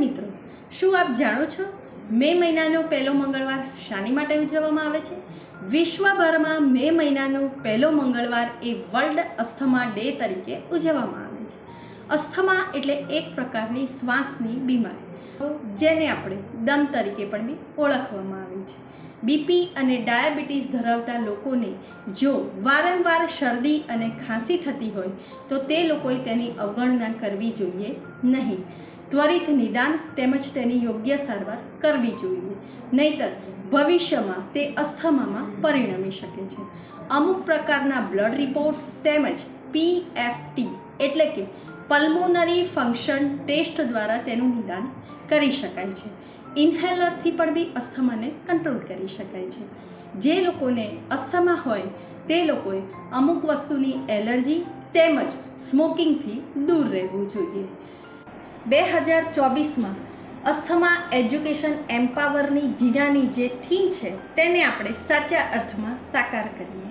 મિત્રો, શું આપ જાણો છો મે મહિનાનો પહેલો મંગળવાર શાની માટે ઉજવવામાં આવે છે? વિશ્વભરમાં મે મહિનાનો પહેલો મંગળવાર એ વર્લ્ડ અસ્થમા ડે તરીકે ઉજવવામાં આવે છે. અસ્થમા એટલે એક પ્રકારની શ્વાસની બીમારી, જેને આપણે દમ તરીકે પણ બી ઓળખવામાં આવે છે. બીપી અને ડાયાબિટીસ ધરાવતા લોકોને જો વારંવાર શરદી અને ખાંસી થતી હોય તો તે લોકોએ તેની અવગણના કરવી જોઈએ નહીં. ત્વરિત નિદાન તેમજ તેની યોગ્ય સારવાર કરવી જોઈએ, નહીંતર ભવિષ્યમાં તે અસ્થમામાં પરિણમી શકે છે. અમુક પ્રકારના બ્લડ રિપોર્ટ્સ તેમજ PFT એટલે કે પલ્મોનરી ફંક્શન ટેસ્ટ દ્વારા તેનું નિદાન કરી શકાય છે. ઇન્હેલરથી પણ બી અસ્થમાને કંટ્રોલ કરી શકાય છે. જે લોકોને અસ્થમા હોય તે લોકોએ અમુક વસ્તુની એલર્જી તેમજ સ્મોકિંગથી દૂર રહેવું જોઈએ. 2024માં અસ્થમા એજ્યુકેશન એમ્પાવરની જીનાની જે થીમ છે તેને આપણે સાચા અર્થમાં સાકાર કરીએ.